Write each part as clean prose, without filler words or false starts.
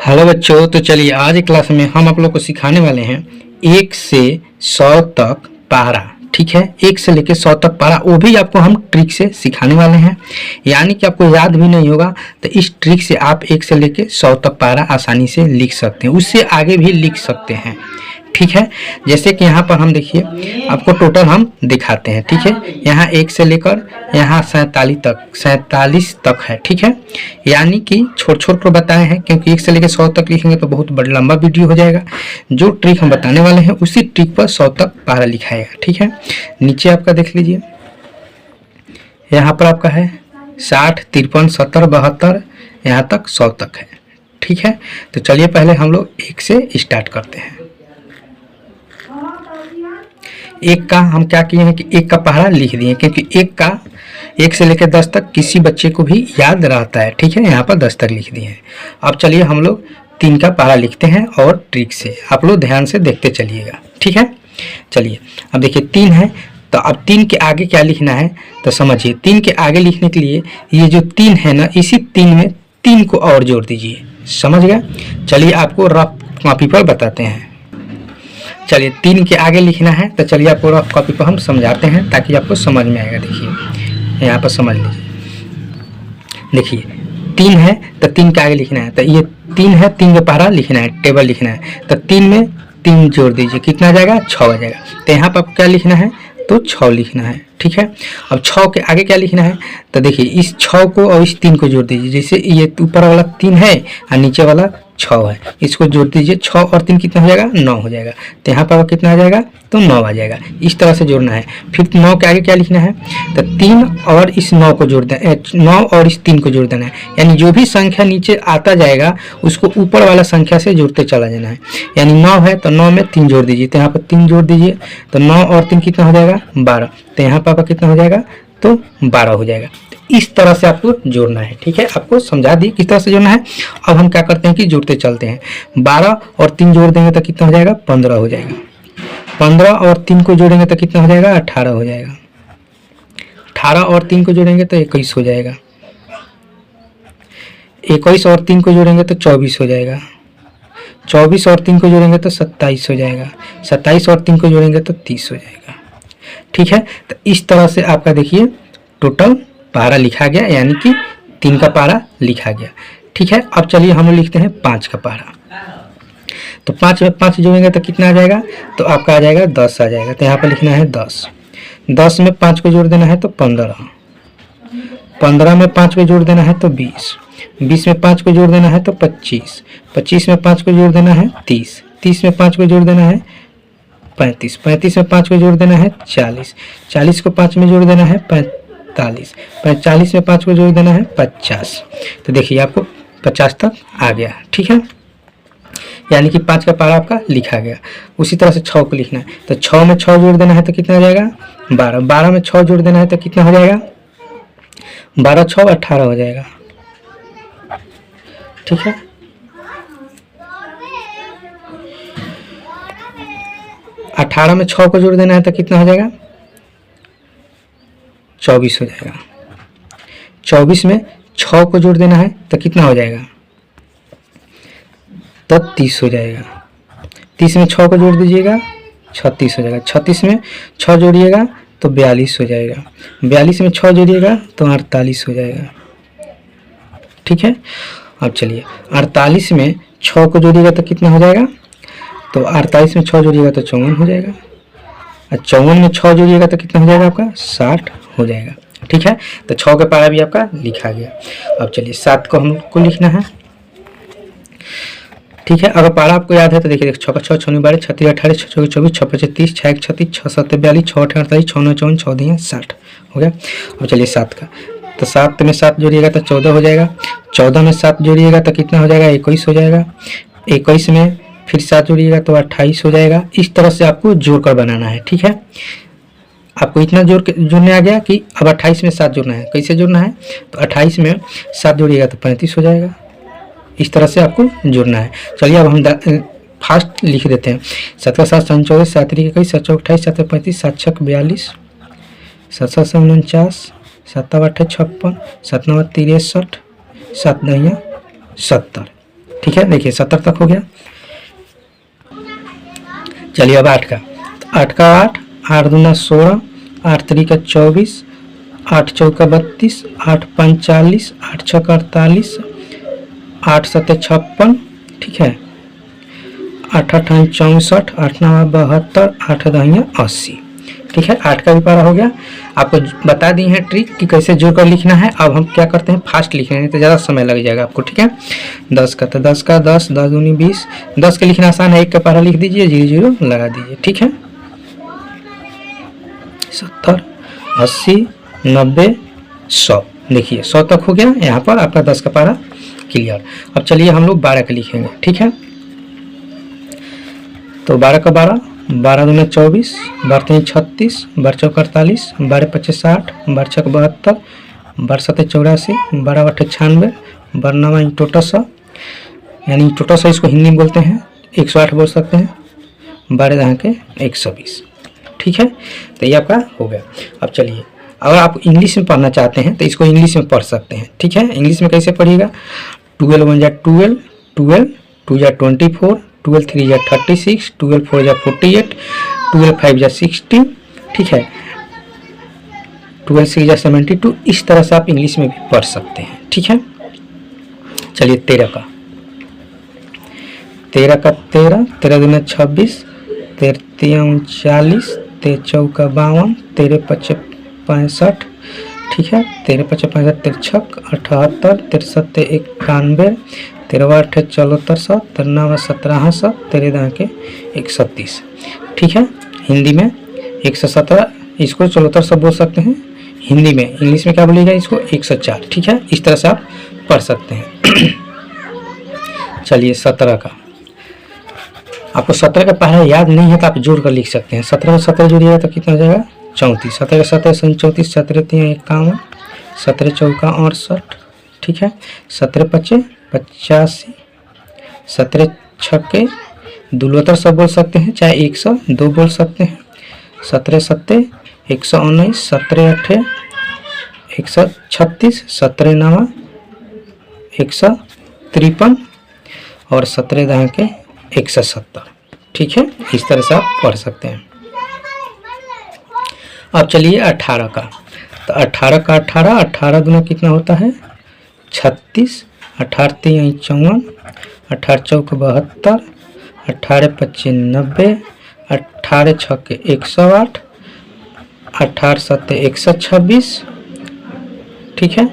Hello बच्चों, तो चलिए आज की क्लास में हम आप लोग को सिखाने वाले हैं 1 से 100 तक पारा। ठीक है, 1 से लेकर 100 तक पारा, वो भी आपको हम ट्रिक से सिखाने वाले हैं। यानी कि आपको याद भी नहीं होगा, तो इस ट्रिक से आप 1 से लेकर 100 तक पारा आसानी से लिख सकते हैं, उससे आगे भी लिख सकते हैं। ठीक है, जैसे कि यहाँ पर हम देखिए, आपको टोटल हम दिखाते हैं। ठीक है, यहाँ 1 से लेकर यहाँ 47 तक है। ठीक है, यानी कि छोड़ छोड़ कर बताए हैं, क्योंकि 1 से लेकर 100 तक लिखेंगे तो बहुत बड़ा लंबा वीडियो हो जाएगा। जो ट्रिक हम बताने वाले हैं उसी ट्रिक पर 100 तक पारा लिखाएगा। ठीक है, नीचे आपका देख लीजिए, यहाँ पर आपका है 60, 53, 70, 72, यहाँ तक 100 तक है। ठीक है, तो चलिए पहले हम लोग 1 से स्टार्ट करते हैं। 1 का हम क्या किए हैं कि 1 का पहाड़ा लिख दिए, क्योंकि 1 से लेकर 10 तक किसी बच्चे को भी याद रहता है। ठीक है, यहाँ पर 10 तक लिख दिए हैं। अब चलिए हम लोग 3 का पहाड़ा लिखते हैं और ट्रिक से आप लोग ध्यान से देखते चलिएगा। ठीक है, चलिए अब देखिए 3 है, तो अब 3 के आगे क्या लिखना है तो समझिए। 3 के आगे लिखने के लिए ये जो 3 है ना, इसी 3 में 3 को और जोड़ दीजिए। समझ गए? चलिए आपको रफ कॉपी पर बताते हैं। चलिए 3 के आगे लिखना है, तो चलिए आपको रफ कॉपी पर हम समझाते हैं ताकि आपको समझ में आएगा। देखिए यहाँ पर समझ लीजिए, देखिए 3 है तो 3 के आगे लिखना है, तो ये 3 है, 3 का पहाड़ा लिखना है, टेबल लिखना है, तो 3 में 3 जोड़ दीजिए, कितना आ जाएगा 6 आ जाएगा। तो यहाँ पर आपको क्या लिखना है तो 6 लिखना है। ठीक है, अब 6 के आगे क्या लिखना है तो देखिए इस 6 को और इस 3 को जोड़ दीजिए। जैसे ये ऊपर वाला 3 है और नीचे वाला 6 है, इसको जोड़ दीजिए। 6 और 3 कितना हो जाएगा 9 हो जाएगा। तो यहाँ पर कितना आ जाएगा तो 9 आ जाएगा। इस तरह से जोड़ना है। फिर 9 के आगे क्या लिखना है तो 3 और इस 9 को जोड़ देना, 9 और इस 3 को जोड़ देना है। यानी जो भी संख्या नीचे आता जाएगा उसको ऊपर वाला संख्या से जोड़ते चला जाना है। यानी 9 है तो 9 में 3 जोड़ दीजिए, तो यहाँ पर 3 जोड़ दीजिए, तो 9 और 3 कितना हो जाएगा 12। तो यहाँ पर कितना हो जाएगा तो 12 हो जाएगा। इस तरह से आपको जोड़ना है। ठीक है, आपको समझा दी किस तरह से जोड़ना है। अब हम क्या करते हैं कि जोड़ते चलते हैं। 12 और 3 जोड़ देंगे तो कितना हो जाएगा 15 हो जाएगा। 15 और 3 को जोड़ेंगे तो कितना हो जाएगा 18 हो जाएगा। 18 और 3 को जोड़ेंगे तो 21 हो जाएगा। 21 और 3 को जोड़ेंगे तो 24 हो जाएगा। 24 और 3 को जोड़ेंगे तो 27 हो जाएगा। 27 और 3 को जोड़ेंगे तो 30 हो जाएगा। ठीक है, तो इस तरह से आपका देखिए टोटल पारा लिखा गया, यानी कि 3 का पारा लिखा गया। ठीक है, अब चलिए हम लिखते हैं 5 का पारा। तो 5 में 5 जोड़ेंगे तो कितना आ जाएगा तो आपका आ जाएगा 10 आ जाएगा। तो यहाँ पर लिखना है 10। 10 में 5 को जोड़ देना है तो 15। 15 में 5 को जोड़ देना है तो 20। 20 में 5 को जोड़ देना है तो 25। 25 में 5 को जोड़ देना है 30। 30 में 5 को जोड़ देना है 35। 35 में 5 को जोड़ देना है 40। 40 को 5 में जोड़ देना है 45। 45 में 5 को जोड़ देना है 50। तो देखिए आपको 50 तक आ गया। ठीक है, यानी कि 5 का पारा आपका लिखा गया। उसी तरह से 6 को लिखना है, तो 6 में 6 जोड़ देना है तो कितना हो जाएगा 12। 12 में 6 जोड़ देना है तो कितना हो जाएगा 12 6 18 हो जाएगा। ठीक है, अठारह में 6 को जोड़ देना है तो कितना हो जाएगा 24 हो जाएगा। 24 में 6 को जोड़ देना है तो कितना हो जाएगा तो 30 हो जाएगा। 30 में 6 को जोड़ दीजिएगा 36 हो जाएगा। 36 में 6 जोड़िएगा तो 42 हो जाएगा। 42 में 6 जोड़िएगा तो 48 हो जाएगा। ठीक है, अब चलिए 48 में 6 को जोड़िएगा तो कितना हो जाएगा तो 48 में 6 जोड़िएगा तो 54 हो जाएगा। और 54 में 6 जोड़िएगा तो कितना हो जाएगा आपका 60 हो जाएगा। ठीक है, तो 6 का पारा भी आपका लिखा गया। अब चलिए 7 को हमको लिखना है। ठीक है, अगर पारा आपको याद है तो देखिए 6 का 6 6 12 36 18 6 24 24 6 25 30 6 1 36 6 7 42 6 8 48 6 9 54 6 2 60 हो गया। अब चलिए 7 का, तो 7 में 7 जोड़िएगा तो 14 हो जाएगा। 14 में 7 जोड़िएगा तो कितना हो जाएगा 21 हो जाएगा। 21 में फिर 7 जोड़िएगा तो 28 हो जाएगा। इस तरह से आपको जोड़कर बनाना है। ठीक है, आपको इतना जोड़ने आ गया कि अब 28 में 7 जोड़ना है। कैसे जोड़ना है तो 28 में 7 जोड़िएगा तो 35 हो जाएगा। इस तरह से आपको जोड़ना है। चलिए अब हम फास्ट लिख देते हैं। 7 का 7 14 7 3 21 7 28 7 35 7 6 42 7 7 49 7 8 56 7 9 63 7 9 70। ठीक है, देखिए 70 तक हो गया। चलिए अब 8 का, 8 का 8, 8 दूना 16, 8 3 का 24, 8 चौका 32, 8 5 40, 8 6 48, 8 7 56, ठीक है, 8 8 64, 8 9 72, 8 10 80, ठीक है। 8 का भी पारा हो गया। आपको बता दी है ट्रिक कि कैसे जोड़कर लिखना है। अब हम क्या करते हैं, फास्ट लिख रहे हैं तो ज़्यादा समय लग जाएगा आपको, ठीक है। 10 का, तो 10 का 10, 10 दूनी 20, 10 के लिखना आसान है, 1 का पारा लिख दीजिए, 0 0 लगा दीजिए, ठीक है। 70 80 90 100, देखिए 100 तक हो गया। यहाँ पर आपका 10 का पारा क्लियर। अब चलिए हम लोग 12 का लिखेंगे, ठीक है। तो 12 का 12, 12 दूना 24, 12 3 36, 12 चौक 48, 12 25 60, 12 छक 72, 12 7 84, 12 8 96, 12 9 टोटा 100, यानी टोटा 100 इसको हिंदी में बोलते हैं, 108 बोल सकते हैं, 12 दहाँ के 120, ठीक है। तो ये आपका हो गया। अब चलिए, अगर आप इंग्लिश में पढ़ना चाहते हैं तो इसको इंग्लिश में पढ़ सकते हैं, ठीक है। इंग्लिश में कैसे पढ़िएगा, 12 1 जा 12, 12 2 जा 24, 12 3 जा 36, 12 4 जा 48, 12 5 जा 60, ठीक है, 12 6 जा 72। इस तरह से आप इंग्लिश में भी पढ़ सकते हैं, ठीक है। चलिए 13 का, 13 का 13, 13 दूना 26, 13 3 39, 13 चौका 52, 13 5 65, ठीक है, 13 5 65, 13 छक 78, 13 7 91, 13 8 74 100, 13 1700, 13 दहाँ के 130, ठीक है। हिंदी में 117, इसको 74 100 बोल सकते हैं हिंदी में। इंग्लिश में क्या बोलिएगा इसको, 104, ठीक है। इस तरह से आप पढ़ सकते हैं। चलिए 17 का, आपको 17 का पहला याद नहीं है तो आप जोड़ कर लिख सकते हैं। 17 में 17 जोड़िएगा तो कितना हो जाएगा, 34, 17 का 17 34, 17 3 51, 17 चौका 68, ठीक है, 17 5 85, 17 छक्के 2 सब बोल सकते हैं, चाहे 102 बोल सकते हैं, 17 7 119, 17 8 136, 17 9 153 और 17 दहाँ के 170, ठीक है। इस तरह से आप पढ़ सकते हैं। अब चलिए 18 का, तो 18 का 18, 18 दूना कितना होता है 36, 18 3 54, 18 चौक 72, 18 25 90, 18 छक्के 108, 18 7 126, ठीक है,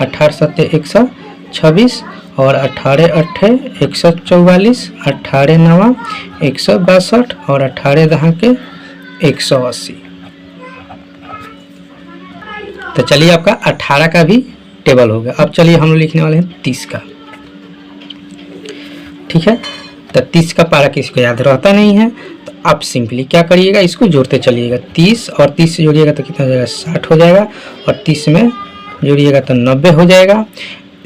18 7 126 और 18 8 144, 18 9 162 और 18 दहाँ के 180। तो चलिए आपका 18 का भी टेबल हो गया। अब चलिए हम लोग लिखने वाले हैं 30 का, ठीक है। तो 30 का पारा किसी को याद रहता नहीं है तो आप सिंपली क्या करिएगा, इसको जोड़ते चलिएगा। 30 और 30 से जोड़िएगा तो कितना हो जाएगा, 60 हो जाएगा, और 30 में जोड़िएगा तो 90 हो जाएगा।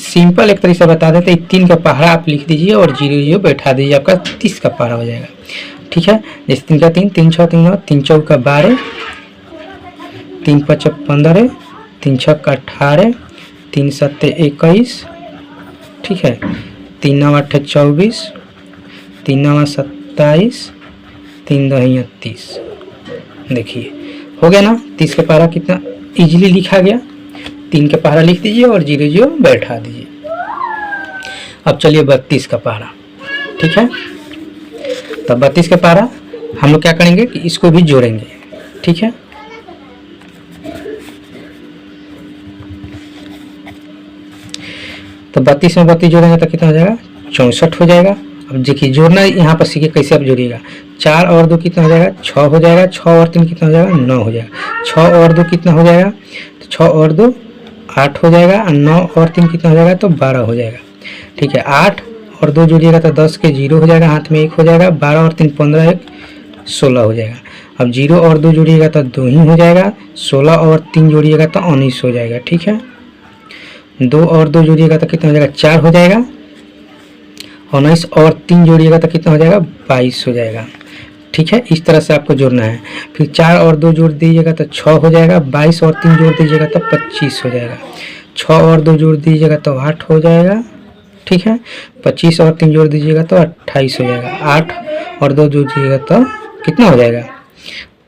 सिंपल एक तरीके से बता देते हैं, 3 का पहाड़ा आप लिख दीजिए और 0 0 बैठा दीजिए, आपका 30 का पारा हो जाएगा, ठीक है। जैसे 3 का 3, 3 6 3 9, 3 चौका 12, 3 5 15, 3 6 18, 3 7 21, ठीक है, 3 9 8 24, 3 9 27, 3 2 30। देखिए हो गया ना, 30 का पारा कितना इजीली लिखा गया। 3 का पहाड़ा लिख दीजिए और 0 0 बैठा दीजिए। अब चलिए 32 का पहाड़ा, ठीक है। तो 32 का पहाड़ा हम लोग क्या करेंगे कि इसको भी जोड़ेंगे, ठीक है। तो 32 में 32 जोड़ेंगे तो कितना हो जाएगा, 64 हो जाएगा। अब देखिए जोड़ना यहाँ पर सीखे कैसे आप जोड़िएगा। 4 और 2 कितना हो जाएगा, 6 हो जाएगा। 6 और 3 कितना हो जाएगा, 9 हो जाएगा। 6 और 2 कितना हो जाएगा, तो 6 और 2 8 हो जाएगा, और 9 और 3 कितना हो जाएगा, तो 12 हो जाएगा, ठीक है। 8 और 2 जोड़िएगा तो 10 के 0 हो जाएगा, हाथ में 1 हो जाएगा। 12 और 3 15, 1 16 हो जाएगा। अब 0 और 2 जोड़िएगा तो 2 ही हो जाएगा। 16 और 3 जोड़िएगा तो 19 हो जाएगा, ठीक है। 2 और 2 जोड़िएगा तो कितना हो जाएगा, 4 हो जाएगा। 19 और 3 जोड़िएगा तो कितना हो जाएगा, 22 हो जाएगा, ठीक है। इस तरह से आपको जोड़ना है। फिर 4 और 2 जोड़ दीजिएगा तो 6 हो जाएगा। 22 और 3 जोड़ दीजिएगा तो 25 हो जाएगा। 6 और 2 जोड़ दीजिएगा तो 8 हो जाएगा। ठीक है। 25 और 3 जोड़ दीजिएगा तो 28 हो जाएगा। 8 और 2 जोड़ दीजिएगा तो कितना हो जाएगा?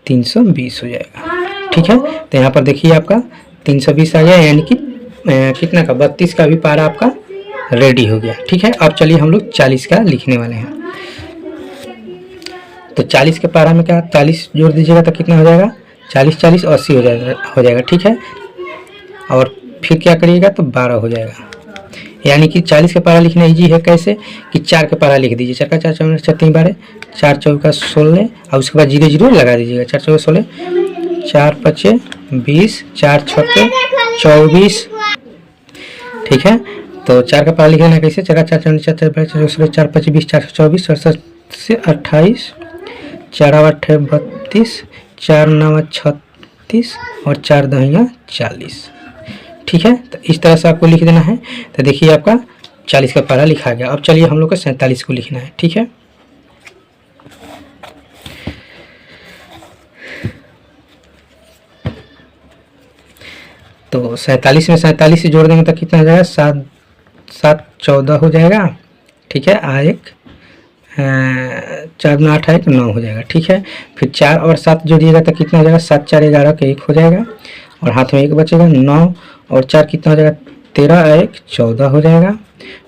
320 हो जाएगा, ठीक है। तो यहाँ पर देखिए आपका 320 आ गया, यानी कि कितना का 32 का भी पारा आपका रेडी हो गया, ठीक है। अब चलिए हम लोग 40 का लिखने वाले हैं। तो 40 के पारा में क्या 40 जोड़ दीजिएगा तो कितना हो जाएगा? 40 40 80 हो जाएगा, ठीक है। और फिर क्या करिएगा तो 12 हो जाएगा, यानी कि 40 के पारा लिखना इजी है। कैसे कि 4 के पारा लिख दीजिए। 4 का 4 4 4 3 12, 4 चौका 16 और उसके बाद 0 0 लगा दीजिएगा। 4 चौका 16, 4 5 20, 4 6 24, ठीक है। तो 4 का पारा लिखना है कैसे? 4 का 4 4 4 4 4 5 20, 4 24, 4 से 28, 4 8 32, 4 9 36 और 4 10 40, ठीक है। तो इस तरह से आपको लिख देना है। तो देखिए आपका 40 का पारा लिखा गया। अब चलिए हम लोग को 47 को लिखना है, ठीक है। तो 47 में 47 से जोड़ देंगे तो कितना हो जाएगा? 7 7 14 हो जाएगा, ठीक है। 1 4 9 8 1 9 हो जाएगा, ठीक है। फिर 4 और 7 जोड़िएगा तो कितना हो जाएगा? 7 4 11 के 1 हो जाएगा और हाथ में 1 बचेगा। 9 और 4 कितना हो जाएगा? 13 1 14 हो जाएगा।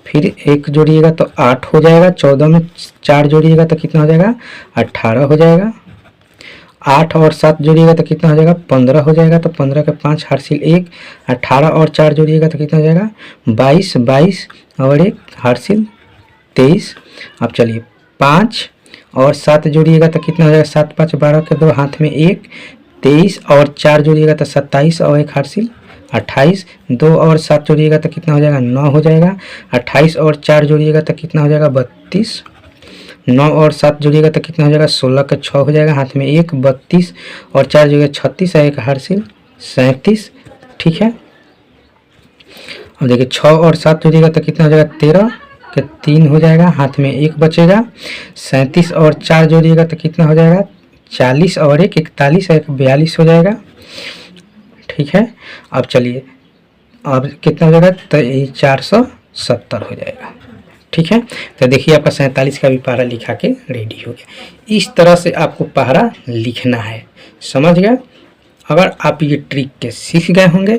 फिर 1 जोड़िएगा तो 8 हो जाएगा। 14 में 4 जोड़िएगा तो कितना हो जाएगा? 18 हो जाएगा। 8 और 7 जोड़िएगा तो कितना हो जाएगा? 15 हो जाएगा। तो 15 के 5 हार्सिल 1, 18 और 4 जोड़िएगा तो कितना हो जाएगा? 22, 22 और 1 हार्सिल 23। अब चलिए 5 और 7 जोड़िएगा तो कितना हो जाएगा? 7 5 12 के 2 हाथ में 1, 23 और 4 जोड़िएगा तो 27 और 1 हार्सिल 28। 2 और 7 जोड़िएगा तो कितना हो जाएगा? 9 हो जाएगा। 28 और 4 जोड़िएगा तो कितना हो जाएगा? 32। 9 और 7 जोड़िएगा तो कितना हो जाएगा? 16 का 6 हो जाएगा। हाथ में 1, 32 और 4 जोड़िएगा 36 और 1 हार्सिल 37, ठीक है। और देखिए 6 और 7 जोड़िएगा तो कितना हो जाएगा? 13 के 3 हो जाएगा। हाथ में 1 बचेगा। 37 और 4 जोड़िएगा तो कितना हो जाएगा? 40 और 1 41 और 1 42 हो जाएगा, ठीक है। अब चलिए अब कितना हो जाएगा? तो ये 470 हो जाएगा, ठीक है। तो देखिए आपका 47 का भी पारा लिखा के रेडी हो गया। इस तरह से आपको पारा लिखना है, समझ गए? अगर आप ये ट्रिक के सीख गए होंगे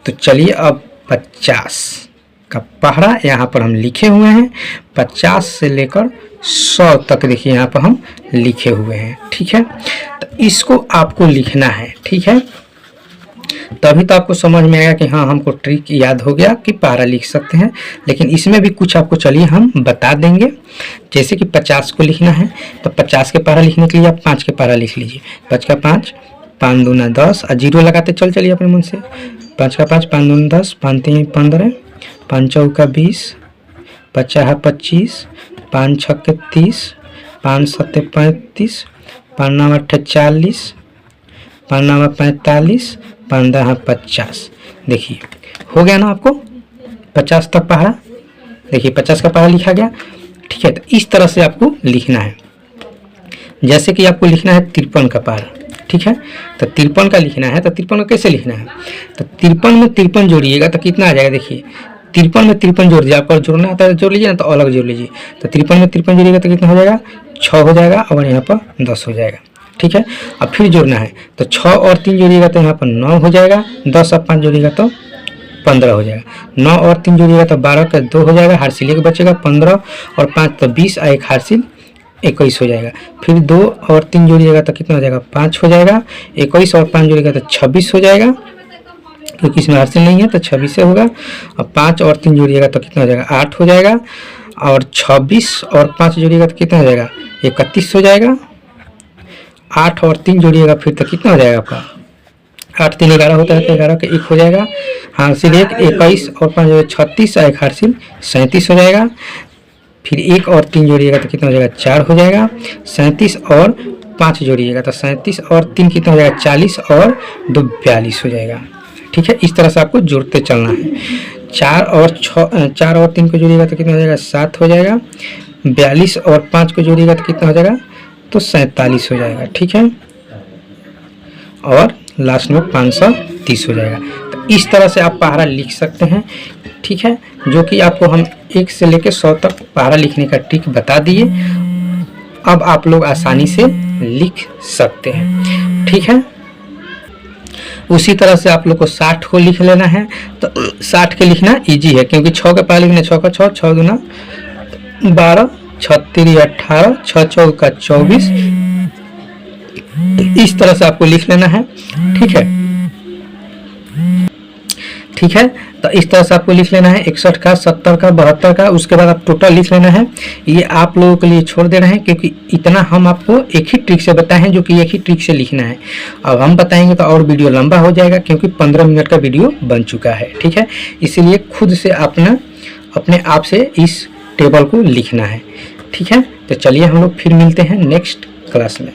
तो चलिए अब 50 का पहरा यहाँ पर हम लिखे हुए हैं। 50 से लेकर 100 तक देखिए यहाँ पर हम लिखे हुए हैं, ठीक है। तो इसको आपको लिखना है, ठीक है। तभी तो आपको समझ में आएगा कि हाँ हमको ट्रिक याद हो गया कि पारा लिख सकते हैं। लेकिन इसमें भी कुछ आपको चलिए हम बता देंगे। जैसे कि 50 को लिखना है तो 50 के पारा लिखने के लिए आप 5 के पारा लिख लीजिए। 5 का 5, 5 दूना 10 और 0 लगाते चलिए अपने मन से। 5 का 5, 5 दूना 10, 5 3 15, 5 चौका 20, 50 25, 5 छक्के 30, 5 सत्ते 35, 5 9 8 40, 5 9 45, 5 10 50। देखिए हो गया ना आपको 50 तक पहाड़ा। देखिए 50 का पहाड़ा लिखा गया, ठीक है। तो इस तरह से आपको लिखना है। जैसे कि आपको लिखना है 53 का पहाड़ा, ठीक है। तो 53 का लिखना है तो 53 का कैसे लिखना है? तो 53 में 53 जोड़िएगा तो कितना आ जाएगा? देखिए 53 में 53 जोड़ दीजिए। आपको जोड़ना आता है जोड़ लीजिए ना, तो अलग जोड़ लीजिए। तो 53 में 53 जोड़िएगा तो कितना हो जाएगा? 6 हो जाएगा और यहाँ पर 10 हो जाएगा, ठीक है। अब फिर जोड़ना है तो 6 और 3 जोड़िएगा तो यहाँ पर 9 हो जाएगा। 10 और 5 जोड़िएगा तो 15 हो जाएगा। 9 और 3 जोड़िएगा तो 12 का 2 हो जाएगा। हार्सिल 1 बचेगा। 15 और 5 तो 20 और 1 हार्सिल 21 हो जाएगा। फिर 2 और 3 जोड़िएगा तो कितना हो जाएगा? 5 हो जाएगा। 21 और 5 जोड़िएगा तो 26 हो जाएगा, क्योंकि इसमें हार्सिल नहीं है तो 26 से होगा। और 5 और 3 जोड़िएगा तो कितना हो जाएगा? 8 हो जाएगा। और 26 और 5 जोड़िएगा तो कितना हो जाएगा? 31 हो जाएगा। 8 और 3 जोड़िएगा फिर तो कितना हो जाएगा आपका? 8 3 11 होता है तो 11 के 1 हो जाएगा। हार्सिल 1 21 और 5 36 और 1 हार्सिल 37 हो जाएगा। फिर 1 और 3 जोड़िएगा तो कितना हो जाएगा? 4 हो जाएगा। 37 और 5 जोड़िएगा तो 37 और 3 कितना हो जाएगा? 40 और 2 42 हो जाएगा, ठीक है। इस तरह से आपको जोड़ते चलना है। 4 और 3 को जोड़िएगा तो कितना हो जाएगा? 7 हो जाएगा। 42 और 5 को जोड़िएगा तो कितना हो जाएगा? तो 47 हो जाएगा, ठीक है। और लास्ट में 500 30 हो जाएगा। तो इस तरह से आप पहाड़ा लिख सकते हैं, ठीक है, जो कि आपको हम 1 से लेकर 100 तक पहाड़ा लिखने का ट्रिक बता दिए। अब आप लोग आसानी से लिख सकते हैं, ठीक है। उसी तरह से आप लोग को 60 को लिख लेना है। तो 60 के लिखना इजी है, क्योंकि 6 के पहले लिखना 6 का 6, 6 दूना 12, 6 3 18, 6 4 का 24। इस तरह से आपको लिख लेना है, ठीक है, ठीक है। तो इस तरह से आपको लिख लेना है 61 का, 70 का, 72 का। उसके बाद आप टोटल लिख लेना है। ये आप लोगों के लिए छोड़ दे रहे हैं, क्योंकि इतना हम आपको एक ही ट्रिक से बताए हैं, जो कि एक ही ट्रिक से लिखना है। अब हम बताएंगे तो और वीडियो लंबा हो जाएगा, क्योंकि 15 मिनट का वीडियो बन चुका है, ठीक है। इसीलिए खुद से अपने आप से इस टेबल को लिखना है, ठीक है। तो चलिए हम लोग फिर मिलते हैं नेक्स्ट क्लास में।